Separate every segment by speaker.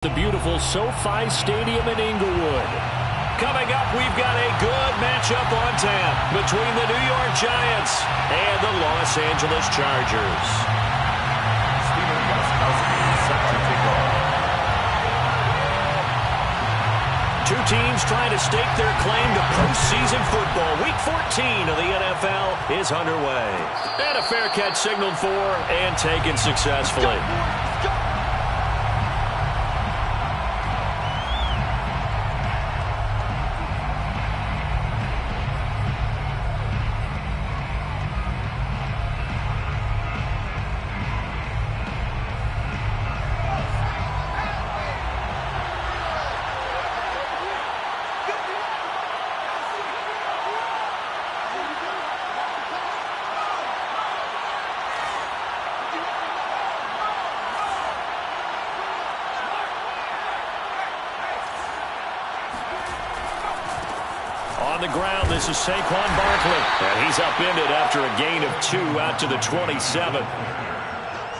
Speaker 1: The beautiful SoFi Stadium in Inglewood. Coming up, we've got a good matchup on tap between the New York Giants and the Los Angeles Chargers. Two teams trying to stake their claim to postseason football. Week 14 of the NFL is underway. And a fair catch signaled for and taken successfully. On the ground, this is Saquon Barkley. And he's upended after a gain of 2 out to the 27.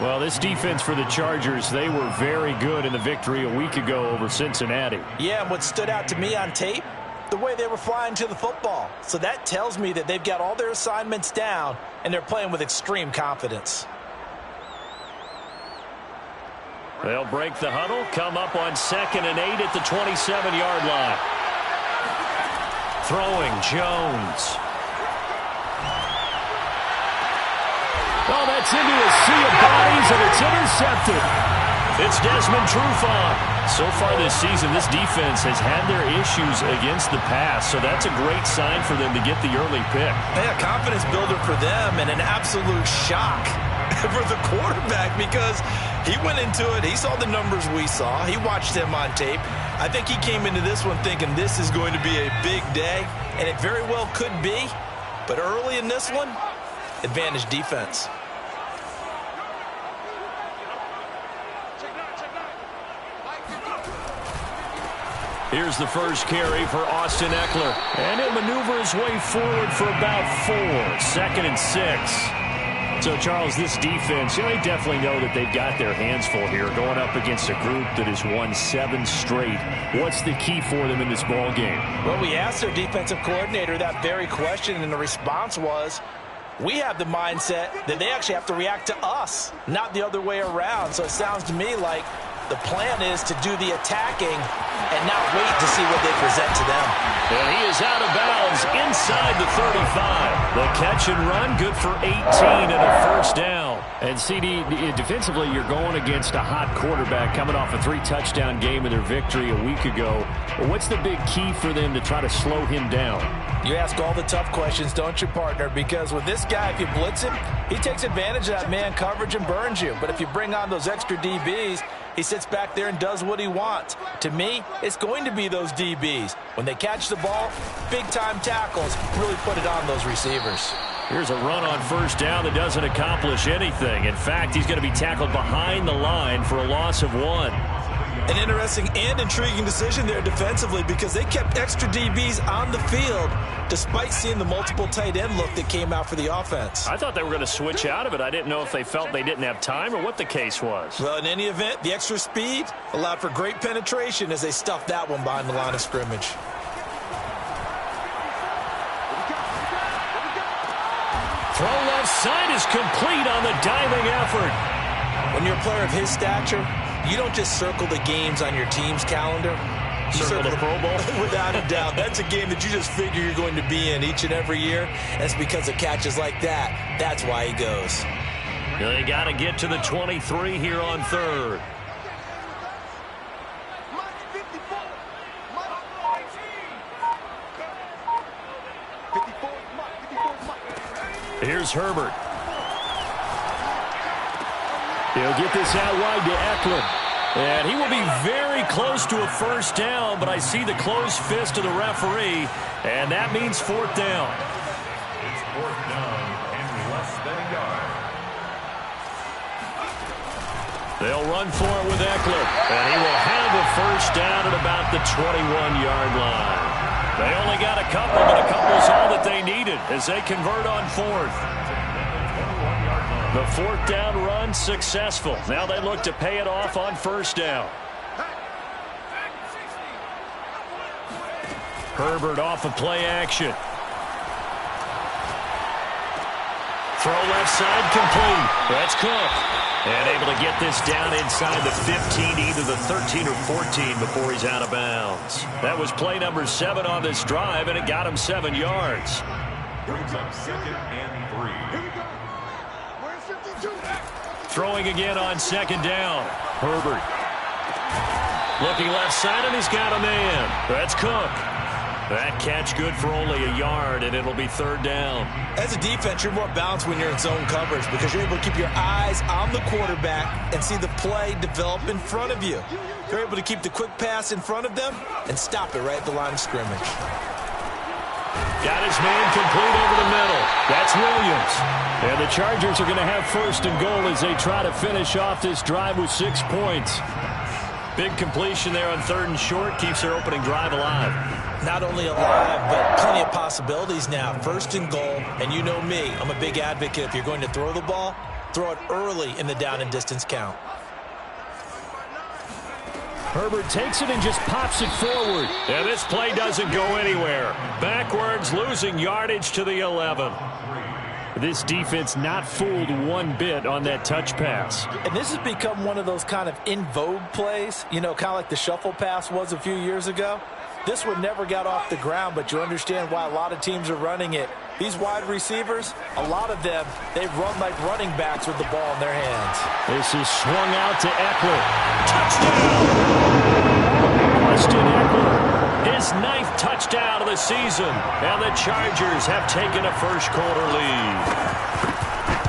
Speaker 1: Well, this defense for the Chargers, they were very good in the victory a week ago over Cincinnati.
Speaker 2: Yeah, and what stood out to me on tape, the way they were flying to the football. So that tells me that they've got all their assignments down, and they're playing with extreme confidence.
Speaker 1: They'll break the huddle, come up on 2nd and 8 at the 27-yard line. Throwing Jones. Oh, that's into a sea of bodies, and it's intercepted. It's Desmond Trufant. So far this season, this defense has had their issues against the pass, so that's a great sign for them to get the early pick.
Speaker 2: Yeah, confidence builder for them, and an absolute shock for the quarterback because he went into it. He saw the numbers we saw. He watched him on tape. I think he came into this one thinking this is going to be a big day, and it very well could be. But early in this one, advantage defense.
Speaker 1: Here's the first carry for Austin Eckler. And he'll maneuver his way forward for about 4. 2nd and 6. So, Charles, this defense, they definitely know that they've got their hands full here going up against a group that has won 7 straight. What's the key for them in this ball game?
Speaker 2: Well, we asked their defensive coordinator that very question, and the response was, we have the mindset that they actually have to react to us, not the other way around. So it sounds to me like the plan is to do the attacking and not wait to see what they present to them.
Speaker 1: And he is out of bounds inside the 35. The catch and run, good for 18 and a first down. And CD, defensively, you're going against a hot quarterback coming off a 3-touchdown game in their victory a week ago. What's the big key for them to try to slow him down?
Speaker 2: You ask all the tough questions, don't you, partner? Because with this guy, if you blitz him, he takes advantage of that man coverage and burns you. But if you bring on those extra DBs, he sits back there and does what he wants. To me, it's going to be those DBs. When they catch the ball, big-time tackles really put it on those receivers.
Speaker 1: Here's a run on first down that doesn't accomplish anything. In fact, he's going to be tackled behind the line for a loss of 1.
Speaker 2: An interesting and intriguing decision there defensively because they kept extra DBs on the field despite seeing the multiple tight end look that came out for the offense.
Speaker 1: I thought they were going to switch out of it. I didn't know if they felt they didn't have time or what the case was.
Speaker 2: Well, in any event, the extra speed allowed for great penetration as they stuffed that one behind the line of scrimmage.
Speaker 1: Throw left side is complete on the diving effort.
Speaker 2: When you're a player of his stature, you don't just circle the games on your team's calendar. You
Speaker 1: circle the Pro Bowl?
Speaker 2: Without a doubt. That's a game that you just figure you're going to be in each and every year. That's because of catches like that. That's why he goes.
Speaker 1: They got to get to the 23 here on 3rd. Here's Herbert. He'll get this out wide to Eckler. And he will be very close to a first down, but I see the closed fist of the referee, and that means 4th down.
Speaker 3: It's 4th down and less than a yard.
Speaker 1: They'll run for it with Eckler, and he will have a first down at about the 21-yard line. They only got a couple, but a couple's all that they needed as they convert on 4th. The 4th down run successful. Now they look to pay it off on first down. Herbert off of play action. Throw left side complete. That's Cook. And able to get this down inside the 15, either the 13 or 14 before he's out of bounds. That was play number 7 on this drive, and it got him 7 yards.
Speaker 3: Brings up 2nd and 3.
Speaker 1: Throwing again on 2nd down. Herbert. Looking left side, and he's got a man. That's Cook. That catch good for only a yard, and it'll be 3rd down.
Speaker 2: As a defense, you're more balanced when you're in zone coverage because you're able to keep your eyes on the quarterback and see the play develop in front of you. You're able to keep the quick pass in front of them and stop it right at the line of scrimmage.
Speaker 1: Got his man complete over the middle. That's Williams. And the Chargers are going to have 1st and goal as they try to finish off this drive with 6 points. Big completion there on 3rd and short keeps their opening drive alive.
Speaker 2: Not only alive, but plenty of possibilities now. 1st and goal, and you know me, I'm a big advocate. If you're going to throw the ball, throw it early in the down and distance count.
Speaker 1: Herbert takes it and just pops it forward. And this play doesn't go anywhere. Backwards, losing yardage to the 11. This defense not fooled one bit on that touch pass.
Speaker 4: And this has become one of those kind of in vogue plays, you know, kind of like the shuffle pass was a few years ago. This one never got off the ground, but you understand why a lot of teams are running it. These wide receivers, a lot of them, they run like running backs with the ball in their hands.
Speaker 1: This is swung out to Eckler. Touchdown! Austin Eckler, his 9th touchdown of the season, and the Chargers have taken a first-quarter lead.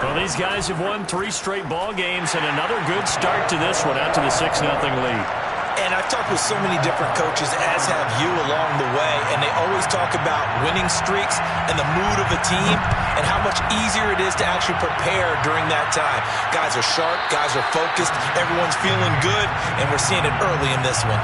Speaker 1: Well, these guys have won 3 straight ball games, and another good start to this one out to the 6-0 lead.
Speaker 2: And I've talked with so many different coaches, as have you, along the way, and they always talk about winning streaks and the mood of a team and how much easier it is to actually prepare during that time. Guys are sharp, guys are focused, everyone's feeling good, and we're seeing it early in this one.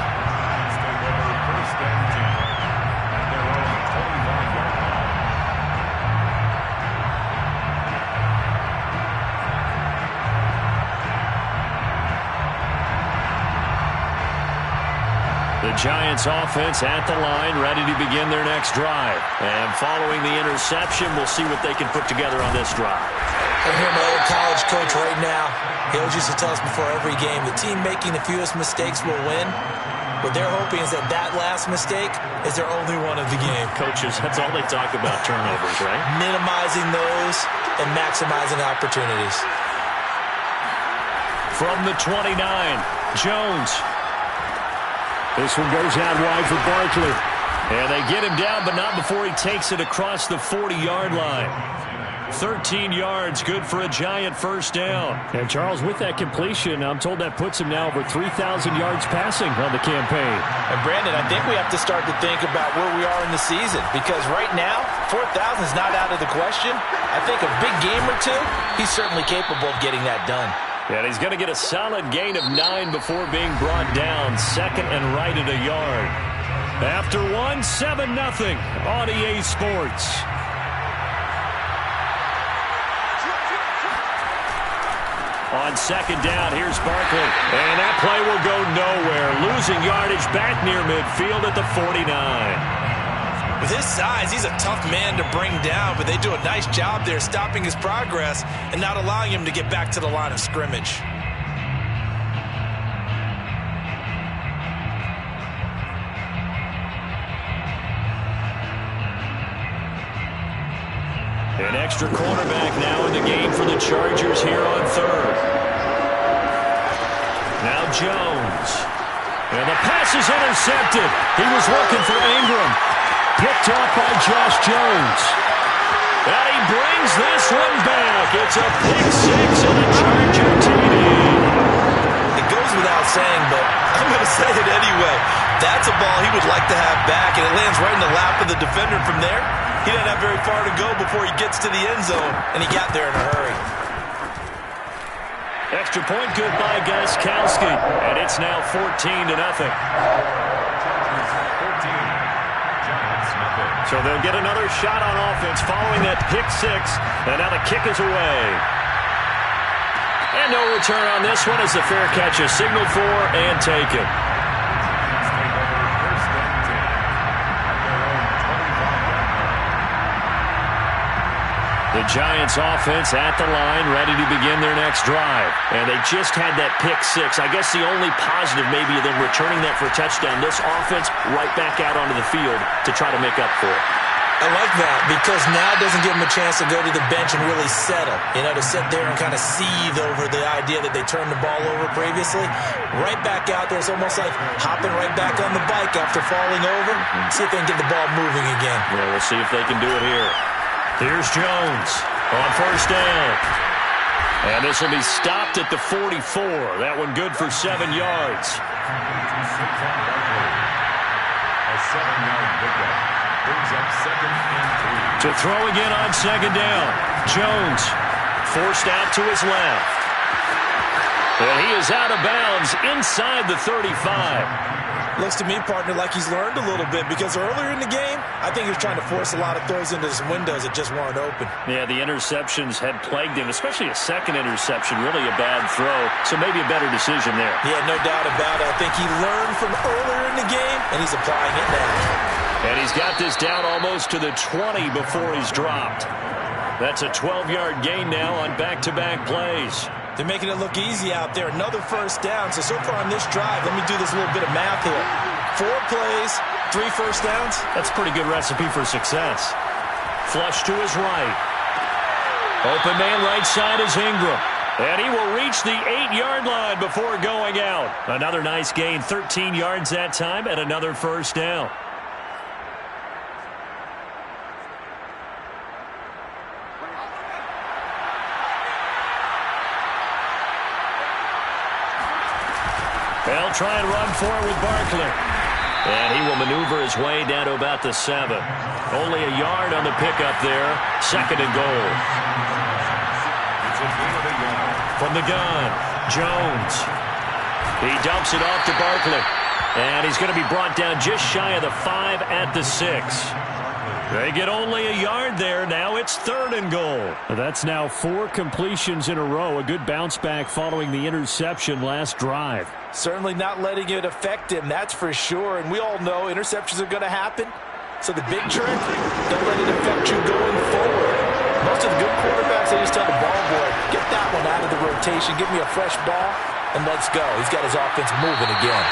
Speaker 1: The Giants offense at the line, ready to begin their next drive. And following the interception, we'll see what they can put together on this drive.
Speaker 2: I hear my old college coach right now. He always used to tell us before every game, the team making the fewest mistakes will win. What they're hoping is that last mistake is their only one of the game.
Speaker 1: Coaches, that's all they talk about, turnovers, right?
Speaker 2: Minimizing those and maximizing opportunities.
Speaker 1: From the 29, Jones. This one goes out wide for Barkley. And they get him down, but not before he takes it across the 40-yard line. 13 yards, good for a Giant first down. And Charles, with that completion, I'm told that puts him now over 3,000 yards passing on the campaign.
Speaker 4: And Brandon, I think we have to start to think about where we are in the season, because right now, 4,000 is not out of the question. I think a big game or two, he's certainly capable of getting that done.
Speaker 1: And he's going to get a solid gain of 9 before being brought down. 2nd and right at a yard. After 1, 7-0 on EA Sports. On 2nd down, here's Barkley. And that play will go nowhere. Losing yardage back near midfield at the 49.
Speaker 2: With his size, he's a tough man to bring down, but they do a nice job there stopping his progress and not allowing him to get back to the line of scrimmage.
Speaker 1: An extra cornerback now in the game for the Chargers here on 3rd. Now Jones. And the pass is intercepted. He was looking for Ingram. Picked off by Josh Jones. And he brings this one back. It's a pick 6 and a Charger TD.
Speaker 2: It goes without saying, but I'm going to say it anyway. That's a ball he would like to have back, and it lands right in the lap of the defender from there. He doesn't have very far to go before he gets to the end zone, and he got there in a hurry.
Speaker 1: Extra point good by Gostkowski, and it's now 14-0. So they'll get another shot on offense following that pick 6, and now the kick is away. And no return on this one as the fair catch is signaled for and taken. Giants offense at the line, ready to begin their next drive. And they just had that pick six. I guess the only positive maybe of them returning that for a touchdown. This offense right back out onto the field to try to make up for it.
Speaker 2: I like that because now it doesn't give them a chance to go to the bench and really settle. To sit there and kind of seethe over the idea that they turned the ball over previously. Right back out there. It's almost like hopping right back on the bike after falling over. See if they can get the ball moving again.
Speaker 1: Yeah, we'll see if they can do it here. Here's Jones on first down. And this will be stopped at the 44. That one good for 7 yards.
Speaker 3: A 7-yard pickup. Brings up 2nd and 3.
Speaker 1: To throw again on second down. Jones forced out to his left. And he is out of bounds inside the 35.
Speaker 2: Looks to me, partner, like he's learned a little bit because earlier in the game, I think he was trying to force a lot of throws into his windows that just weren't open.
Speaker 1: Yeah, the interceptions had plagued him, especially a second interception, really a bad throw. So maybe a better decision there.
Speaker 2: Yeah, no doubt about it. I think he learned from earlier in the game, and he's applying it now.
Speaker 1: And he's got this down almost to the 20 before he's dropped. That's a 12-yard gain now on back-to-back plays.
Speaker 2: They're making it look easy out there. Another first down. So far on this drive, let me do this little bit of math here. 4 plays, 3 first downs.
Speaker 1: That's a pretty good recipe for success. Flush to his right. Open man right side is Ingram. And he will reach the 8-yard line before going out. Another nice gain, 13 yards that time, and another first down. They'll try and run for it with Barkley. And he will maneuver his way down to about the 7. Only a yard on the pickup there. 2nd and goal. From the gun, Jones. He dumps it off to Barkley. And he's going to be brought down just shy of the 5 at the 6. They get only a yard there. Now it's 3rd and goal.
Speaker 5: That's now 4 completions in a row. A good bounce back following the interception last drive.
Speaker 4: Certainly not letting it affect him, that's for sure. And we all know interceptions are going to happen. So the big trick, don't let it affect you going forward. Most of the good quarterbacks, they just tell the ball boy, get that one out of the rotation, give me a fresh ball, and let's go. He's got his offense moving again.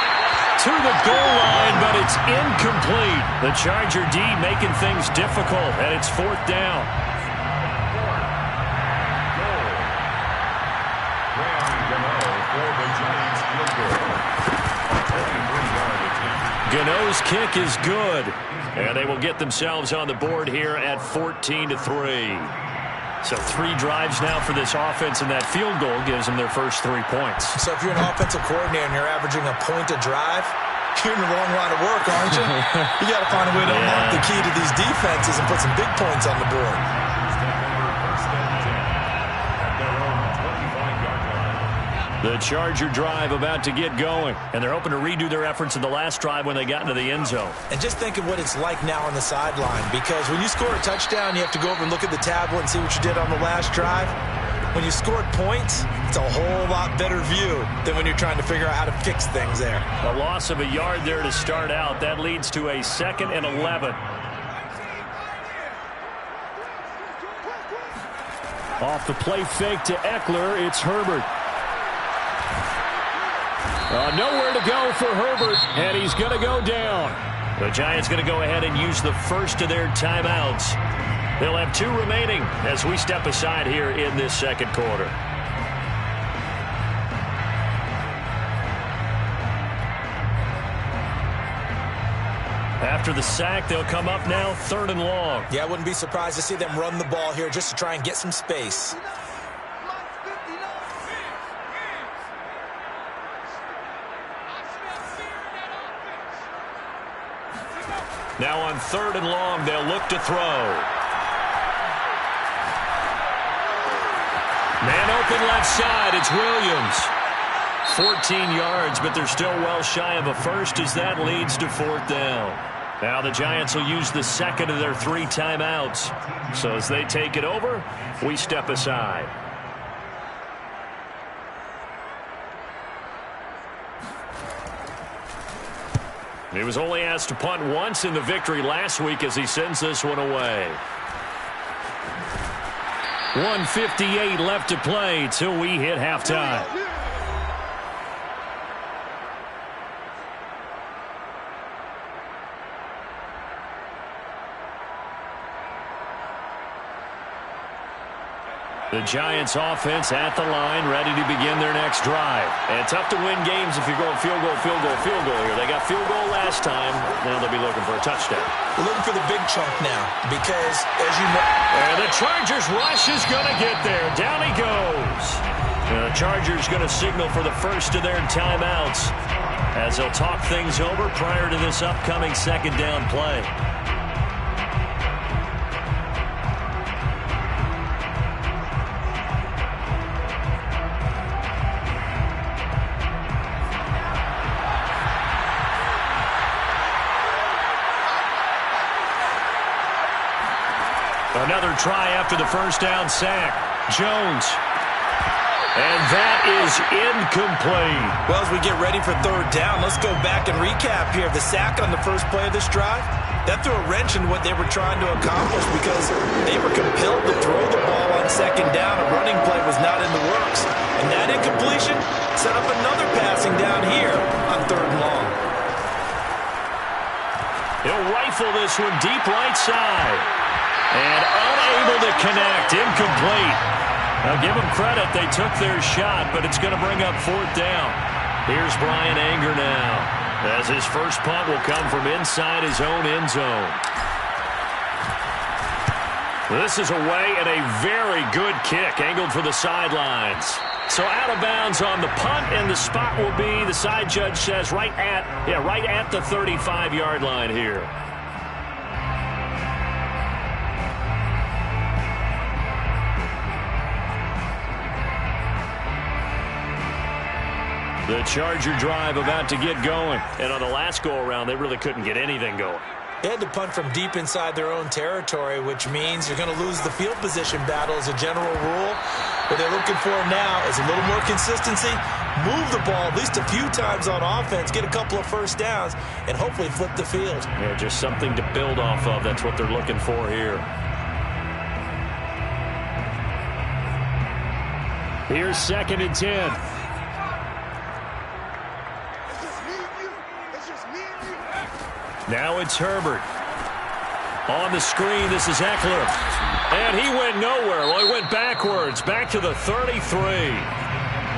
Speaker 1: To the goal line, but it's incomplete. The Charger D making things difficult, and it's 4th down. Gano's kick is good, and they will get themselves on the board here at 14-3. So 3 drives now for this offense, and that field goal gives them their first 3 points.
Speaker 2: So if you're an offensive coordinator and you're averaging a point a drive, you're in a long line of work, aren't you? You got to find a way to unlock the key to these defenses and put some big points on the board.
Speaker 1: The Charger drive about to get going, and they're hoping to redo their efforts in the last drive when they got into the end zone.
Speaker 2: And just think of what it's like now on the sideline, because when you score a touchdown, you have to go over and look at the tablet and see what you did on the last drive. When you scored points, it's a whole lot better view than when you're trying to figure out how to fix things there.
Speaker 1: A loss of a yard there to start out. That leads to a 2nd and 11.
Speaker 5: Off the play fake to Eckler, it's Herbert. Nowhere to go for Herbert, and he's going to go down.
Speaker 1: The Giants going to go ahead and use the first of their timeouts. They'll have 2 remaining as we step aside here in this 2nd quarter. After the sack, they'll come up now 3rd and long.
Speaker 2: Yeah, I wouldn't be surprised to see them run the ball here just to try and get some space.
Speaker 1: Now on 3rd and long, they'll look to throw. Man open left side, it's Williams. 14 yards, but they're still well shy of a first as that leads to 4th down. Now the Giants will use the 2nd of their 3 timeouts. So as they take it over, we step aside. He was only asked to punt once in the victory last week as he sends this one away.
Speaker 5: 1:58 left to play till we hit halftime. The Giants offense at the line, ready to begin their next drive. And tough to win games if you're going field goal, field goal, field goal here. They got field goal last time. Now they'll be looking for a touchdown.
Speaker 2: We're looking for the big chunk now because, as you know...
Speaker 5: And the Chargers rush is going to get there. Down he goes. The Chargers going to signal for the first of their timeouts as they'll talk things over prior to this upcoming second down play. Another try after the first down sack. Jones. And that is incomplete.
Speaker 2: Well, as we get ready for third down, let's go back and recap here. The sack on the first play of this drive, that threw a wrench in what they were trying to accomplish because they were compelled to throw the ball on second down. A running play was not in the works. And that incompletion set up another passing down here on third and long.
Speaker 5: He'll rifle this one deep right side. And unable to connect. Incomplete. Now give them credit. They took their shot, but it's going to bring up fourth down. Here's Brian Anger now, as his first punt will come from inside his own end zone. This is away and a very good kick, angled for the sidelines. So out of bounds on the punt, and the spot will be, the side judge says, right at the 35-yard line here. The Charger drive about to get going. And on the last go-around, they really couldn't get anything going.
Speaker 2: They had to punt from deep inside their own territory, which means you're going to lose the field position battle as a general rule. What they're looking for now is a little more consistency, move the ball at least a few times on offense, get a couple of first downs, and hopefully flip the field.
Speaker 5: Yeah, just something to build off of. That's what they're looking for here. Here's 2nd and 10. Now it's Herbert. On the screen, this is Eckler. And he went nowhere. Well, he went backwards, back to the 33.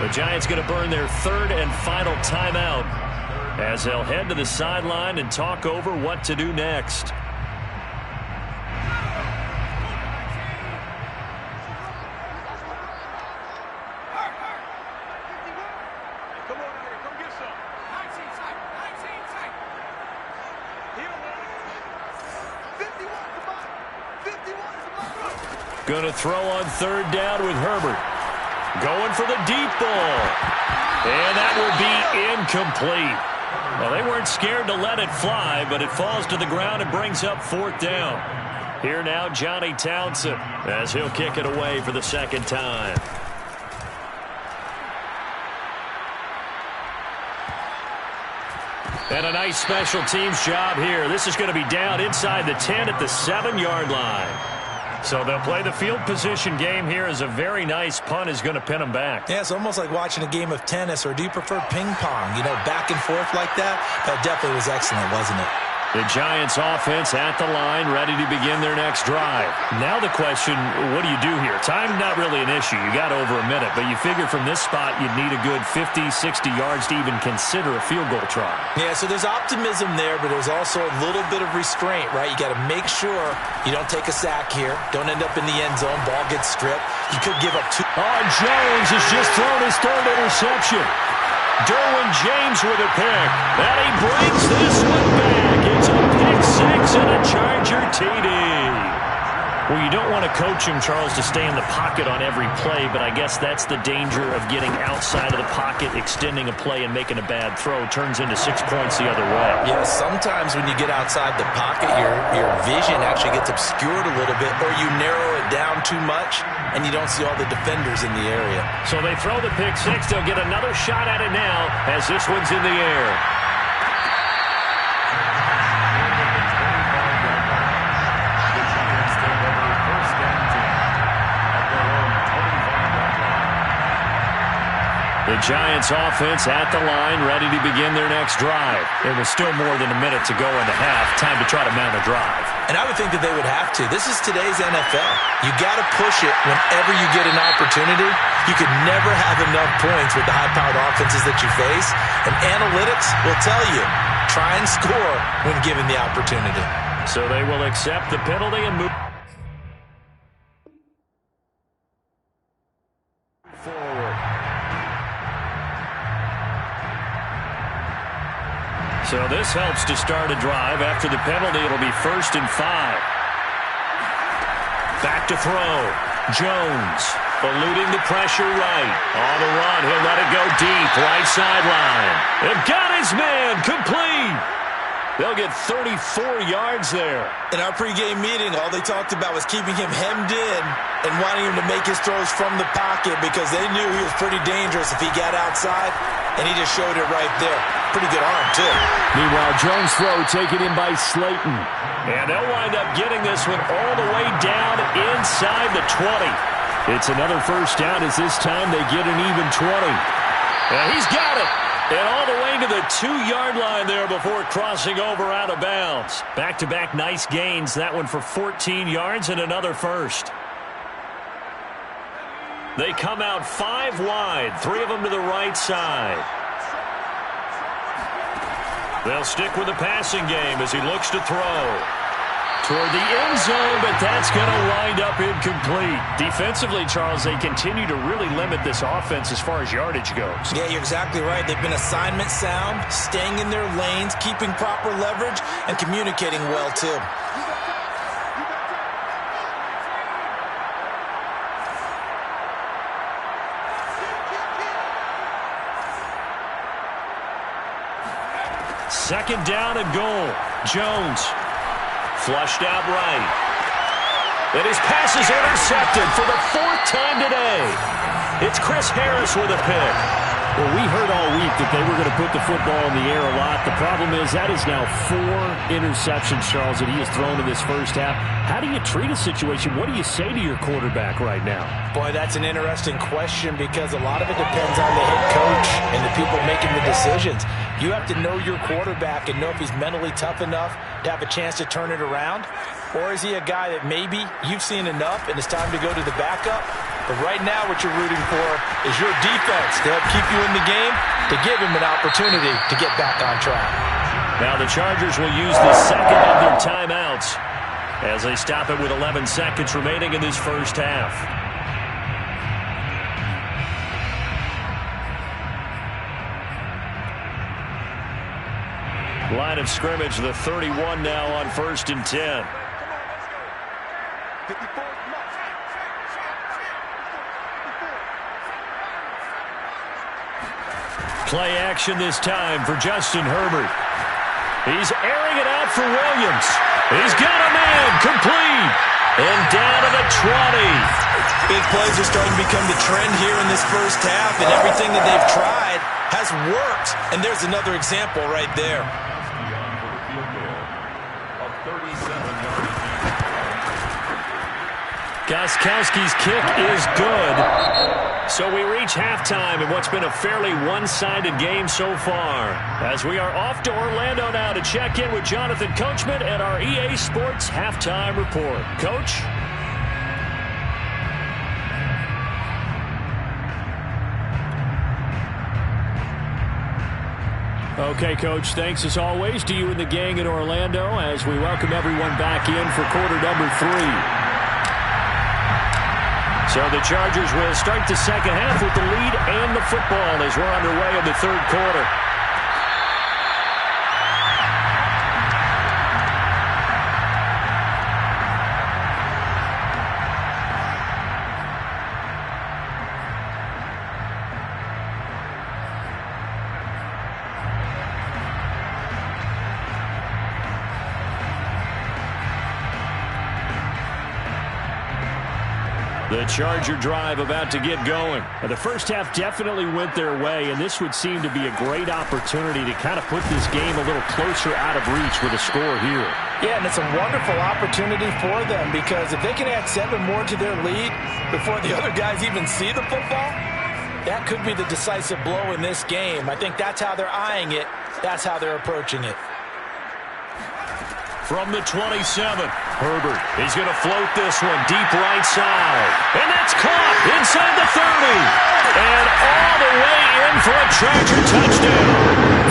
Speaker 5: The Giants going to burn their third and final timeout as they'll head to the sideline and talk over what to do next. Going to throw on third down with Herbert. Going for the deep ball. And that will be incomplete. Well, they weren't scared to let it fly, but it falls to the ground and brings up fourth down. Here now, Johnny Townsend, as he'll kick it away for the second time. And a nice special teams job here. This is going to be down inside the 10 at the 7-yard line. So they'll play the field position game here as a very nice punt is going to pin them back.
Speaker 2: Yeah, it's almost like watching a game of tennis, or do you prefer ping pong? You know, back and forth like that? That definitely was excellent, wasn't it?
Speaker 5: The Giants offense at the line, ready to begin their next drive. Now the question, what do you do here? Time not really an issue. You got over a minute, but you figure from this spot you'd need a good 50, 60 yards to even consider a field goal try.
Speaker 2: Yeah, so there's optimism there, but there's also a little bit of restraint, right? You got to make sure you don't take a sack here. Don't end up in the end zone. Ball gets stripped. You could give up two.
Speaker 5: Oh, Jones has just thrown his third interception. Derwin James with a pick. And he brings this one back. It's a pick six and a Charger TD. Well, you don't want to coach him, Charles, to stay in the pocket on every play, but I guess that's the danger of getting outside of the pocket, extending a play and making a bad throw. Turns into 6 points the other way.
Speaker 2: Yeah, sometimes when you get outside the pocket, your vision actually gets obscured a little bit, or you narrow it down too much, and you don't see all the defenders in the area.
Speaker 5: So they throw the pick six. They'll get another shot at it now as this one's in the air.
Speaker 1: The Giants offense at the line, ready to begin their next drive. It was still more than a minute to go in the half. Time to try to mount a drive.
Speaker 2: And I would think that they would have to. This is today's NFL. You got to push it whenever you get an opportunity. You could never have enough points with the high-powered offenses that you face. And analytics will tell you, try and score when given the opportunity.
Speaker 1: So they will accept the penalty and move forward. So this helps to start a drive. After the penalty, it'll be 1st and 5. Back to throw. Jones eluding the pressure right. On the run, he'll let it go deep. Right sideline. And got his man complete. They'll get 34 yards there.
Speaker 2: In our pregame meeting, all they talked about was keeping him hemmed in and wanting him to make his throws from the pocket because they knew he was pretty dangerous if he got outside, and he just showed it right there. Pretty good arm, too.
Speaker 5: Meanwhile, Jones' throw taken in by Slayton.
Speaker 1: And they'll wind up getting this one all the way down inside the 20. It's another first down as this time they get an even 20. And he's got it. And all the way to the 2-yard line there before crossing over out of bounds. Back-to-back nice gains. That one for 14 yards and another first. They come out 5 wide. 3 of them to the right side. They'll stick with the passing game as he looks to throw. Toward the end zone, but that's going to wind up incomplete. Defensively, Charles, they continue to really limit this offense as far as yardage goes.
Speaker 2: Yeah, you're exactly right. They've been assignment sound, staying in their lanes, keeping proper leverage, and communicating well, too.
Speaker 1: Second down and goal. Jones. Flushed out right. And his pass is intercepted for the 4th time today. It's Chris Harris with a pick.
Speaker 5: Well, we heard all week that they were going to put the football in the air a lot. The problem is that is now 4 interceptions, Charles, that he has thrown in this first half. How do you treat a situation? What do you say to your quarterback right now?
Speaker 4: Boy, that's an interesting question because a lot of it depends on the head coach and the people making the decisions. You have to know your quarterback and know if he's mentally tough enough to have a chance to turn it around. Or is he a guy that maybe you've seen enough and it's time to go to the backup? But right now what you're rooting for is your defense to help keep you in the game, to give him an opportunity to get back on track.
Speaker 1: Now the Chargers will use the second of their timeouts as they stop it with 11 seconds remaining in this first half. Line of scrimmage, the 31 now on 1st and 10. Play action this time for Justin Herbert. He's airing it out for Williams. He's got a man complete. And down to the 20.
Speaker 2: Big plays are starting to become the trend here in this first half, and everything that they've tried has worked. And there's another example right there.
Speaker 1: Gostkowski's kick is good. So we reach halftime in what's been a fairly one-sided game so far. As we are off to Orlando now to check in with Jonathan Coachman and our EA Sports Halftime Report. Coach? Okay, Coach, thanks as always to you and the gang in Orlando as we welcome everyone back in for quarter number 3. So the Chargers will start the second half with the lead and the football as we're underway in the third quarter. The Charger drive about to get going. The first half definitely went their way, and this would seem to be a great opportunity to kind of put this game a little closer out of reach with a score here.
Speaker 4: Yeah, and it's a wonderful opportunity for them because if they can add 7 more to their lead before the other guys even see the football, That could be the decisive blow in this game. I think that's how they're eyeing it. That's how they're approaching it.
Speaker 1: From the 27, Herbert. He's going to float this one deep right side. And that's caught inside the 30. And all the way in for a Charger touchdown.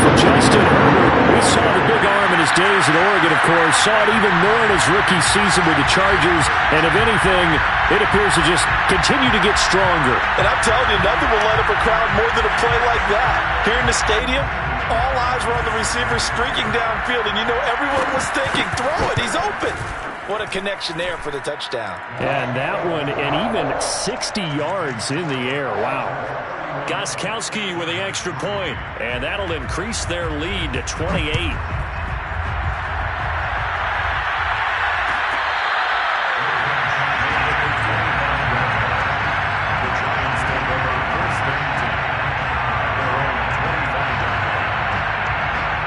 Speaker 5: For Justin Herbert, we saw the big arm in his days at Oregon, of course. Saw it even more in his rookie season with the Chargers. And if anything, it appears to just continue to get stronger.
Speaker 4: And I'm telling you, nothing will light up a crowd more than a play like that. Here in the stadium, all eyes were on the receiver streaking downfield, and you know everyone was thinking, throw it, he's open. What a connection there for the touchdown.
Speaker 5: And that one, and even 60 yards in the air. Wow.
Speaker 1: Gostkowski with the extra point, and that'll increase their lead to 28.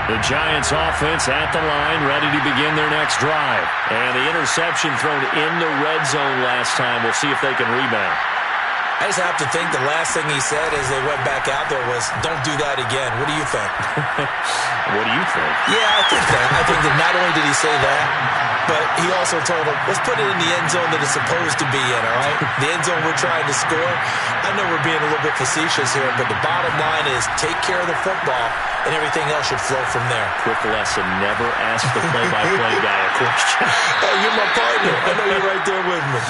Speaker 1: The Giants offense at the line, ready to begin their next drive. And the interception thrown in the red zone last time. We'll see if they can rebound.
Speaker 2: I just have to think the last thing he said as they went back out there was, don't do that again. What do you think?
Speaker 1: What do you think?
Speaker 2: Yeah, I think that. I think that not only did he say that, but he also told him, let's put it in the end zone that it's supposed to be in, all right? The end zone we're trying to score. I know we're being a little bit facetious here, but the bottom line is take care of the football, and everything else should flow from there.
Speaker 1: Quick lesson, never ask the play-by-play guy a question.
Speaker 2: Hey, you're my partner. I know you're right there with me.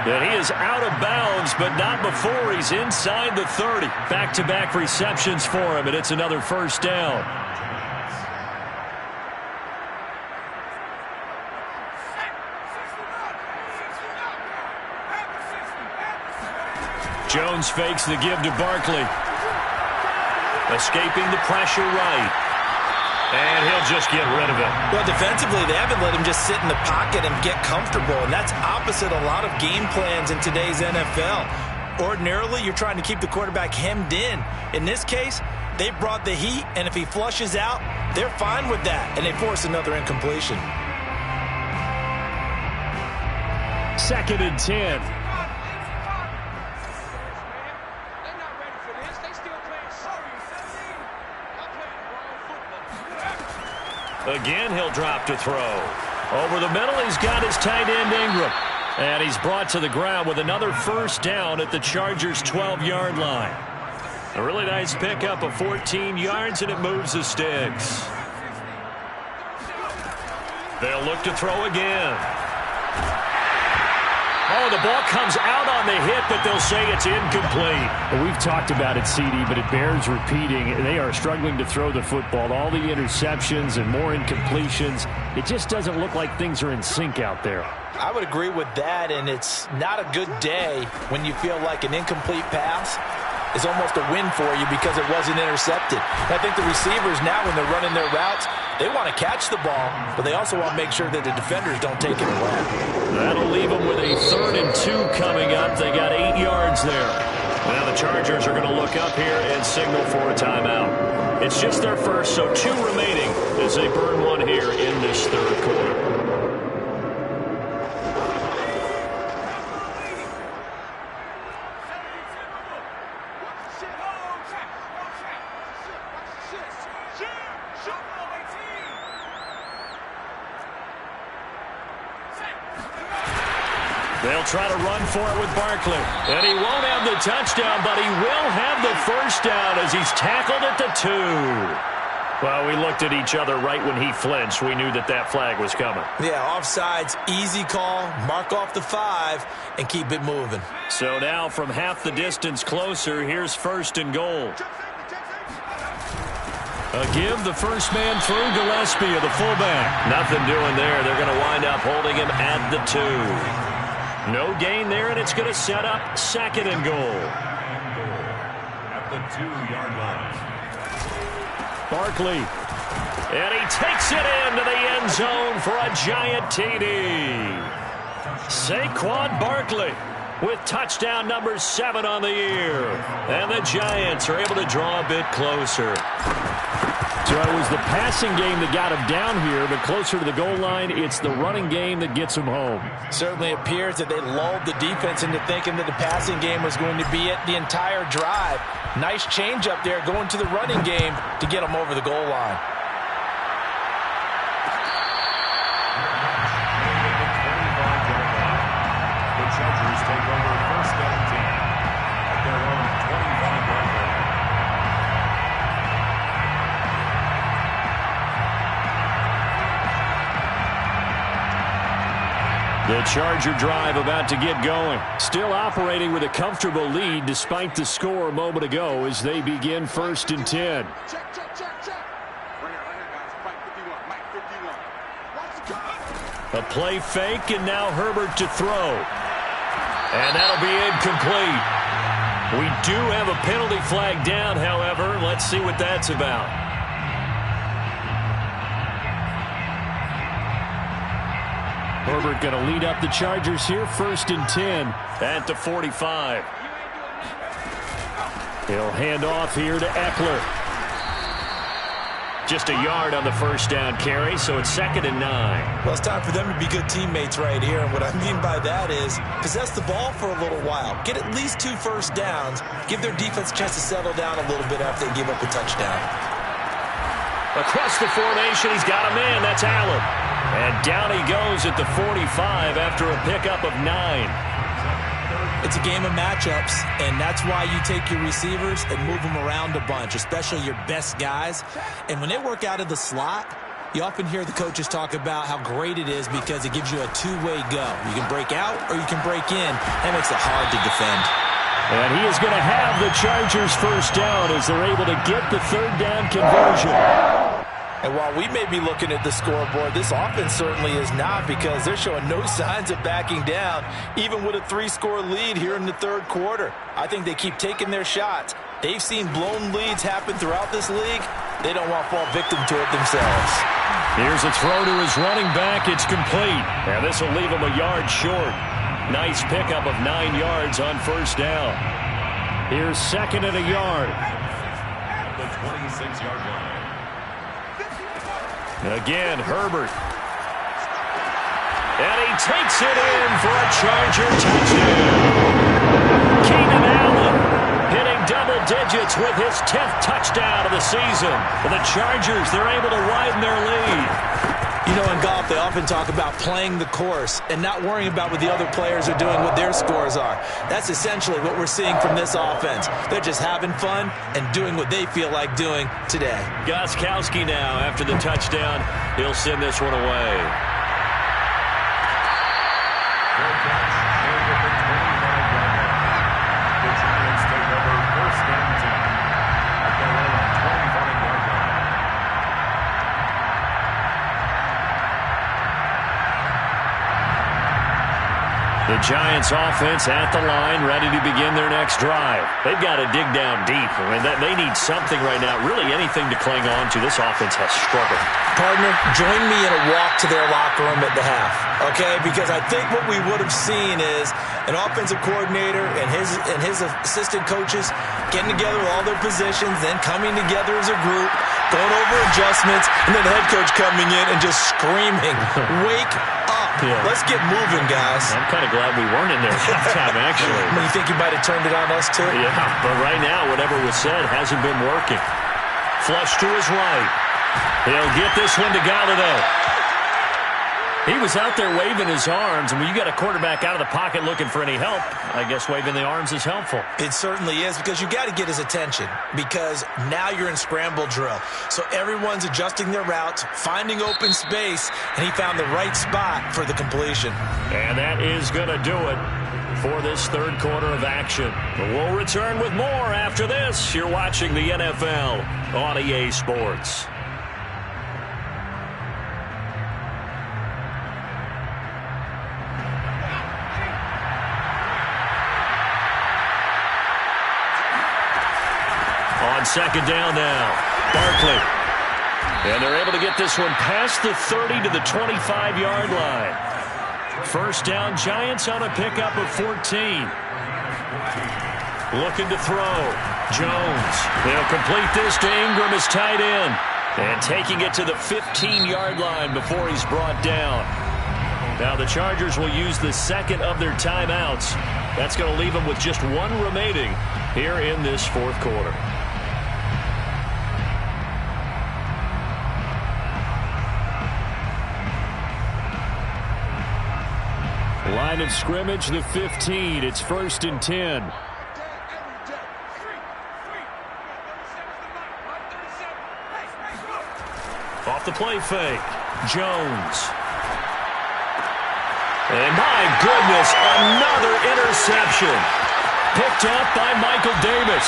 Speaker 1: And he is out of bounds, but not before he's inside the 30. Back-to-back receptions for him, and it's another first down. Jones fakes the give to Barkley. Escaping the pressure right. And he'll just get rid of it.
Speaker 4: Well, defensively, they haven't let him just sit in the pocket and get comfortable, and that's opposite a lot of game plans in today's NFL. Ordinarily, you're trying to keep the quarterback hemmed in. In this case, they brought the heat, and if he flushes out, they're fine with that, and they force another incompletion.
Speaker 1: 2nd and 10. Again, he'll drop to throw. Over the middle, he's got his tight end Ingram. And he's brought to the ground with another first down at the Chargers' 12-yard line. A really nice pickup of 14 yards, and it moves the sticks. They'll look to throw again. Oh, the ball comes out on the hit, but they'll say it's incomplete.
Speaker 5: Well, we've talked about it, CD, but it bears repeating. They are struggling to throw the football. All the interceptions and more incompletions. It just doesn't look like things are in sync out there.
Speaker 4: I would agree with that, and it's not a good day when you feel like an incomplete pass is almost a win for you because it wasn't intercepted. I think the receivers now, when they're running their routes, they want to catch the ball, but they also want to make sure that the defenders don't take it away.
Speaker 1: That'll leave them with a 3rd and 2 coming up. They got 8 yards there. Now the Chargers are going to look up here and signal for a timeout. It's just their first, so 2 remaining as they burn one here in this 3rd quarter. They'll try to run for it with Barkley. And he won't have the touchdown, but he will have the first down as he's tackled at the 2. Well, we looked at each other right when he flinched. We knew that that flag was coming.
Speaker 2: Yeah, offsides, easy call, mark off the 5, and keep it moving.
Speaker 1: So now from half the distance closer, here's 1st and goal. A give, the first man through, Gillespie of the fullback. Nothing doing there. They're going to wind up holding him at the 2. No gain there, and it's going to set up 2nd and goal.
Speaker 3: At the 2-yard line.
Speaker 1: Barkley. And he takes it into the end zone for a giant TD. Saquon Barkley with touchdown number 7 on the year. And the Giants are able to draw a bit closer.
Speaker 5: So it was the passing game that got him down here, but closer to the goal line, it's the running game that gets him home.
Speaker 4: Certainly appears that they lulled the defense into thinking that the passing game was going to be it the entire drive. Nice change up there going to the running game to get him over the goal line.
Speaker 3: The Chargers take over first and 10 at their own 25-yard line.
Speaker 5: The Charger drive about to get going. Still operating with a comfortable lead despite the score a moment ago as they begin first and 10. A play fake, and now Herbert to throw. And that'll be incomplete. We do have a penalty flag down, however. Let's see what that's about. Herbert going to lead up the Chargers here, first and 10 at the 45. He'll hand off here to Eckler. Just a yard on the first down carry, so it's 2nd and 9.
Speaker 2: Well, it's time for them to be good teammates right here. And what I mean by that is possess the ball for a little while. Get at least 2 first downs. Give their defense a chance to settle down a little bit after they give up a touchdown.
Speaker 5: Across the formation, he's got a man. That's Allen. And down he goes at the 45 after a pickup of 9.
Speaker 2: It's a game of matchups, and that's why you take your receivers and move them around a bunch, especially your best guys. And when they work out of the slot, you often hear the coaches talk about how great it is because it gives you a two-way go. You can break out or you can break in. That makes it hard to defend.
Speaker 5: And he is going to have the Chargers first down as they're able to get the third down conversion.
Speaker 4: And while we may be looking at the scoreboard, this offense certainly is not, because they're showing no signs of backing down, even with a 3-score lead here in the third quarter. I think they keep taking their shots. They've seen blown leads happen throughout this league. They don't want to fall victim to it themselves.
Speaker 5: Here's a throw to his running back. It's complete. And this will leave him a yard short. Nice pickup of 9 yards on first down. Here's 2nd and a yard.
Speaker 3: The 26-yard line.
Speaker 5: Again, Herbert. And he takes it in for a Charger touchdown. Keenan Allen hitting double digits with his 10th touchdown of the season. For the Chargers, they're able to widen their lead.
Speaker 2: You know, in golf, they often talk about playing the course and not worrying about what the other players are doing, what their scores are. That's essentially what we're seeing from this offense. They're just having fun and doing what they feel like doing today.
Speaker 5: Gostkowski now, after the touchdown, he'll send this one away.
Speaker 3: Great catch. And at the 25-yard line, the Giants take over first and 10 at their own 25-yard line.
Speaker 5: The Giants offense at the line, ready to begin their next drive. They've got to dig down deep. I mean, they need something right now, really anything to cling on to. This offense has struggled.
Speaker 2: Partner, join me in a walk to their locker room at the half, okay? Because I think what we would have seen is an offensive coordinator and his assistant coaches getting together with all their positions, then coming together as a group, going over adjustments, and then the head coach coming in and just screaming, "Wake up.
Speaker 5: Yeah.
Speaker 2: Let's get moving, guys."
Speaker 5: I'm kind of glad we weren't in there at halftime, actually.
Speaker 2: You think you might have turned it on us, too?
Speaker 5: Yeah, but right now, whatever was said hasn't been working. Flush to his right. He'll get this one to Galladay. He was out there waving his arms, and when you got a quarterback out of the pocket looking for any help, I guess waving the arms is helpful.
Speaker 2: It certainly is, because you got to get his attention, because now you're in scramble drill. So everyone's adjusting their routes, finding open space, and he found the right spot for the completion.
Speaker 5: And that is going to do it for this third quarter of action. We'll return with more after this. You're watching the NFL on EA Sports. On second down now, Barkley. And they're able to get this one past the 30 to the 25-yard line. First down, Giants on a pickup of 14. Looking to throw. Jones. They'll complete this to Ingram, his tight end. And taking it to the 15-yard line before he's brought down.
Speaker 1: Now the Chargers will use the second of their timeouts. That's going to leave them with just one remaining here in this fourth quarter. Line of scrimmage, the 15. It's 1st and 10. Off the play fake. Jones. And my goodness, another interception. Picked up by Michael Davis.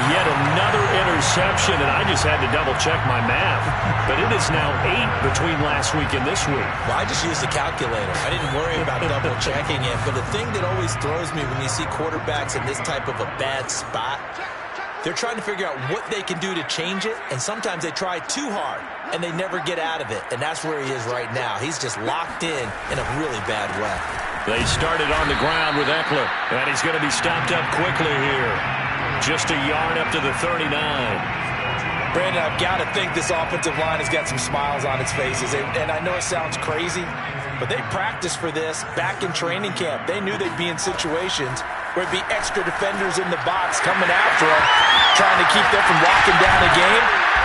Speaker 1: Yet another interception, and I just had to double-check my math. But it is now 8 between last week and this week.
Speaker 2: Well, I just used a calculator. I didn't worry about double-checking it. But the thing that always throws me when you see quarterbacks in this type of a bad spot, they're trying to figure out what they can do to change it, and sometimes they try too hard, and they never get out of it. And that's where he is right now. He's just locked in a really bad way.
Speaker 1: They started on the ground with Eckler, and he's going to be stopped up quickly here. Just a yard up to the 39.
Speaker 4: Brandon, I've got to think this offensive line has got some smiles on its faces. And I know it sounds crazy, but they practiced for this back in training camp. They knew they'd be in situations where it'd be extra defenders in the box coming after them, trying to keep them from locking down a game.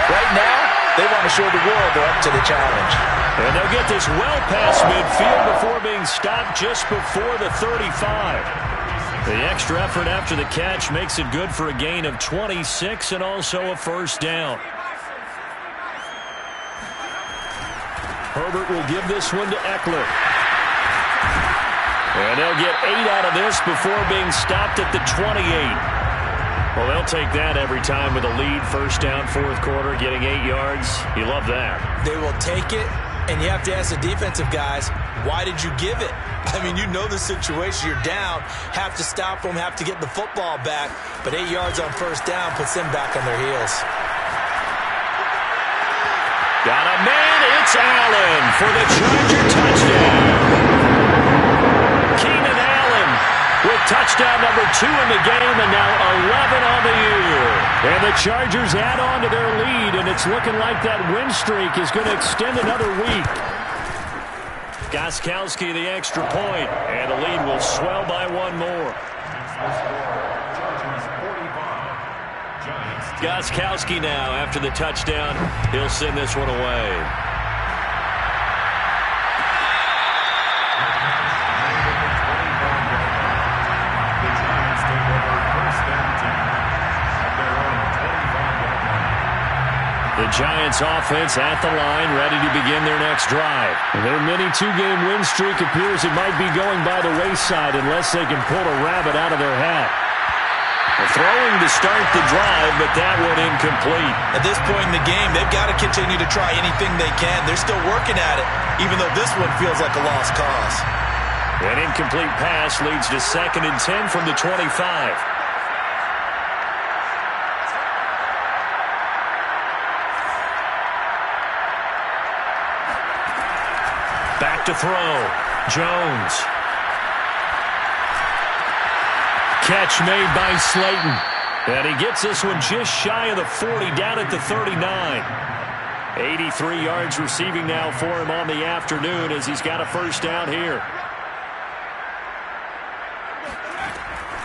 Speaker 4: Right now, they want to show the world they're up to the challenge.
Speaker 1: And they'll get this well past midfield before being stopped just before the 35. The extra effort after the catch makes it good for a gain of 26 and also a first down. Herbert will give this one to Eckler. And they'll get 8 out of this before being stopped at the 28. Well, they'll take that every time with a lead. First down, fourth quarter, getting 8 yards. You love that.
Speaker 2: They will take it, and you have to ask the defensive guys, why did you give it? I mean, you know the situation. You're down, have to stop them, have to get the football back. But 8 yards on first down puts them back on their heels.
Speaker 1: Got a man. It's Allen for the Charger touchdown. Keenan Allen with touchdown number 2 in the game, and now 11 on the year. And the Chargers add on to their lead, and it's looking like that win streak is going to extend another week. Gostkowski the extra point, and the lead will swell by 1 more. Gostkowski now after the touchdown. He'll send this one away. The Giants offense at the line, ready to begin their next drive. Their mini 2-game win streak appears it might be going by the wayside unless they can pull a rabbit out of their hat. Throwing to start the drive, but that one incomplete.
Speaker 2: At this point in the game, they've got to continue to try anything they can. They're still working at it, even though this one feels like a lost cause.
Speaker 1: An incomplete pass leads to 2nd and 10 from the 25. Back to throw. Jones. Catch made by Slayton. And he gets this one just shy of the 40, down at the 39. 83 yards receiving now for him on the afternoon as he's got a first down here.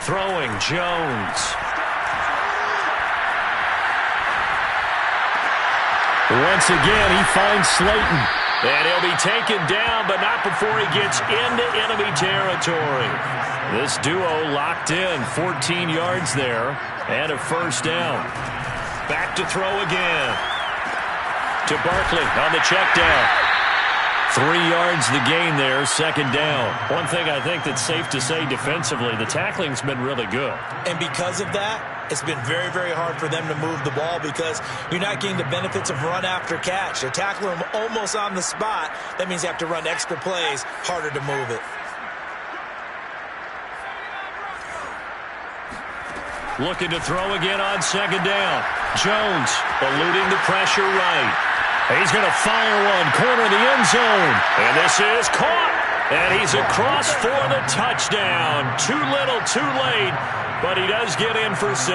Speaker 1: Throwing, Jones. Once again, he finds Slayton. And he'll be taken down, but not before he gets into enemy territory. This duo locked in, 14 yards there, and a first down. Back to throw again. To Barkley on the check down. 3 yards the gain there, 2nd down. One thing I think that's safe to say defensively, the tackling's been really good.
Speaker 2: And because of that, it's been very, very hard for them to move the ball because you're not getting the benefits of run after catch. They're tackling them almost on the spot. That means they have to run extra plays, harder to move it.
Speaker 1: Looking to throw again on 2nd down. Jones eluding the pressure right. He's going to fire one, corner of the end zone. And this is caught. And he's across for the touchdown. Too little, too late. But he does get in for 6.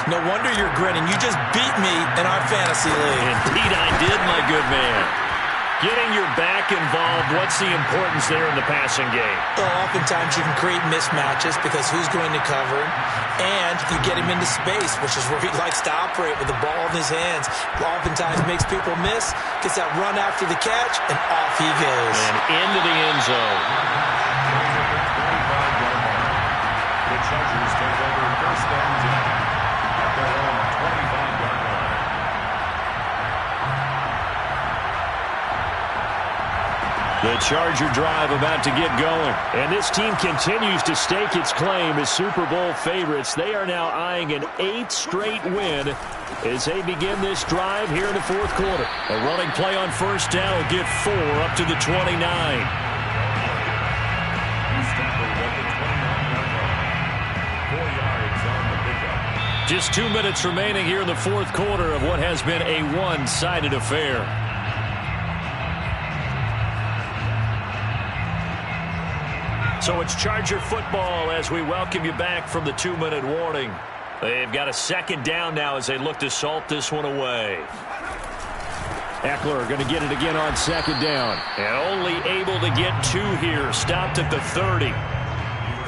Speaker 2: No wonder you're grinning. You just beat me in our fantasy league.
Speaker 1: Indeed I did, my good man. Getting your back involved, what's the importance there in the passing game?
Speaker 4: Well, oftentimes you can create mismatches because who's going to cover him, and you get him into space, which is where he likes to operate with the ball in his hands. Oftentimes makes people miss, gets that run after the catch, and off he goes.
Speaker 1: And into the end zone.
Speaker 3: The Chargers take over first and 10 at their own 25-yard line.
Speaker 1: The Charger drive about to get going. And this team continues to stake its claim as Super Bowl favorites. They are now eyeing an 8th straight win as they begin this drive here in the fourth quarter. A running play on first down will get 4 up to the 29. Just 2 minutes remaining here in the fourth quarter of what has been a one-sided affair. So it's Charger football as we welcome you back from the 2-minute warning. They've got a second down now as they look to salt this one away. Eckler going to get it again on second down. And only able to get 2 here. Stopped at the 30.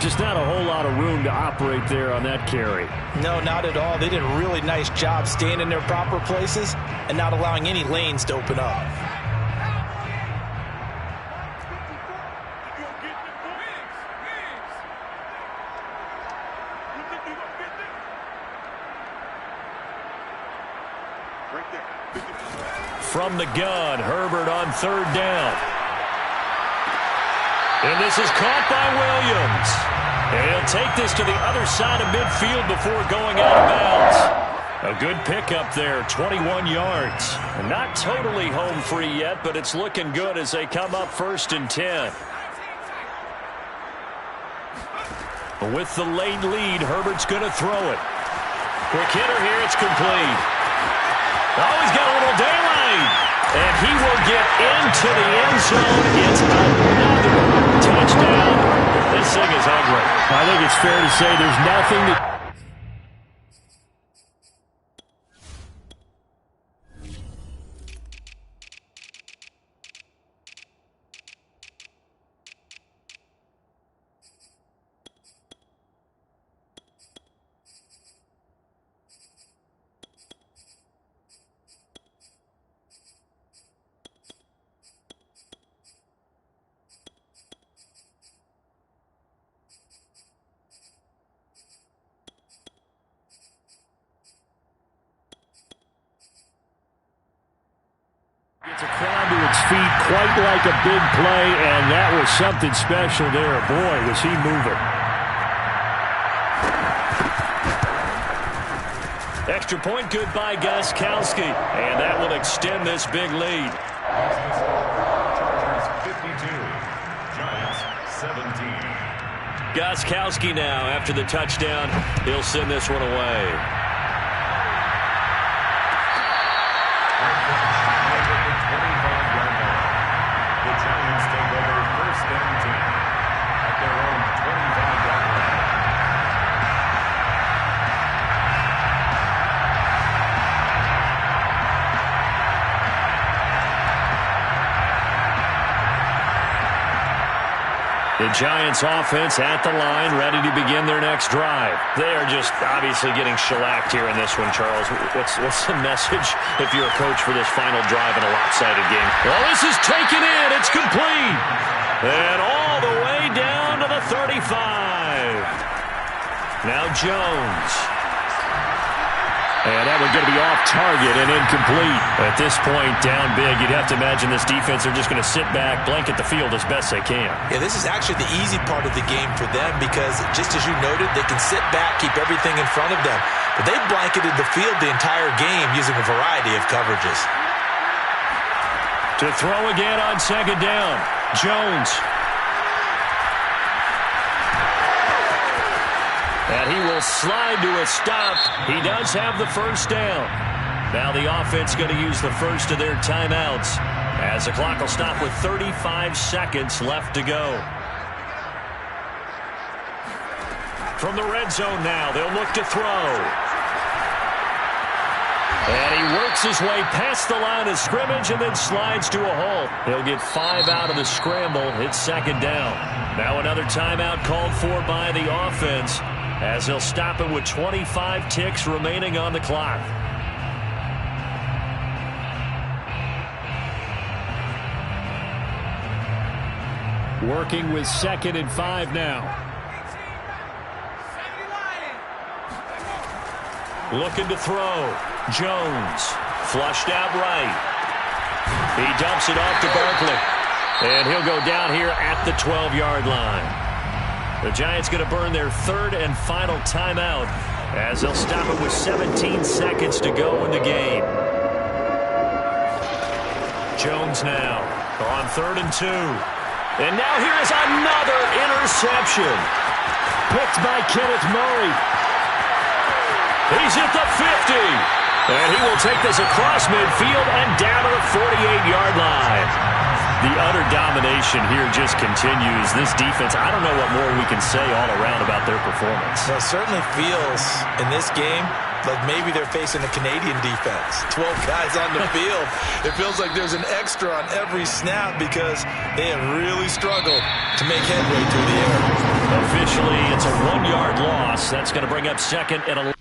Speaker 1: Just not a whole lot of room to operate there on that carry.
Speaker 4: No, not at all. They did a really nice job staying in their proper places and not allowing any lanes to open up.
Speaker 1: From the gun, Herbert on third down. And this is caught by Williams. And he'll take this to the other side of midfield before going out of bounds. A good pickup there, 21 yards. And not totally home free yet, but it's looking good as they come up first and 10. With the late lead, Herbert's going to throw it. Quick hitter here, it's complete. Oh, he's got a little daylight. And he will get into the end zone. It's another touchdown. This thing is ugly.
Speaker 5: I think it's fair to say there's nothing that... Gets a crowd to its feet quite like a big play, and that was something special there. Boy, was he moving.
Speaker 1: Extra point good by Gostkowski. And that will extend this big lead.
Speaker 3: Chargers 52, Giants 17.
Speaker 1: Gostkowski now after the touchdown. He'll send this one away.
Speaker 3: The Giants take over first and 10 at their own 25-yard line.
Speaker 1: The Giants offense at the line, ready to begin their next drive. They are just obviously getting shellacked here in this one, Charles. What's the message if you're a coach for this final drive in a lopsided game? Well, this is taken in. It's complete. And all the way down to the 35. Now Jones. And that one's going to be off target and incomplete. At this point, down big, you'd have to imagine this defense are just going to sit back, blanket the field as best they can.
Speaker 4: Yeah, this is actually the easy part of the game for them because, just as you noted, they can sit back, keep everything in front of them. But they blanketed the field the entire game using a variety of coverages.
Speaker 1: To throw again on second down, Jones. And he will slide to a stop. He does have the first down. Now the offense going to use the first of their timeouts as the clock will stop with 35 seconds left to go. From the red zone now, they'll look to throw. And he works his way past the line of scrimmage and then slides to a halt. He'll get 5 out of the scramble. It's second down. Now another timeout called for by the offense as he'll stop it with 25 ticks remaining on the clock. Working with 2nd and 5 now. Looking to throw. Jones. Flushed out right. He dumps it off to Barkley. And he'll go down here at the 12-yard line. The Giants going to burn their 3rd and final timeout as they'll stop it with 17 seconds to go in the game. Jones now on 3rd and 2. And now here is another interception. Picked by Kenneth Murray. He's at the 50. And he will take this across midfield and down to the 48-yard line. The utter domination here just continues. This defense, I don't know what more we can say all around about their performance.
Speaker 4: Well, it certainly feels in this game like maybe they're facing a Canadian defense. 12 guys on the field. It feels like there's an extra on every snap because they have really struggled to make headway through the air.
Speaker 1: Officially, it's a 1-yard loss. That's going to bring up 2nd and 11.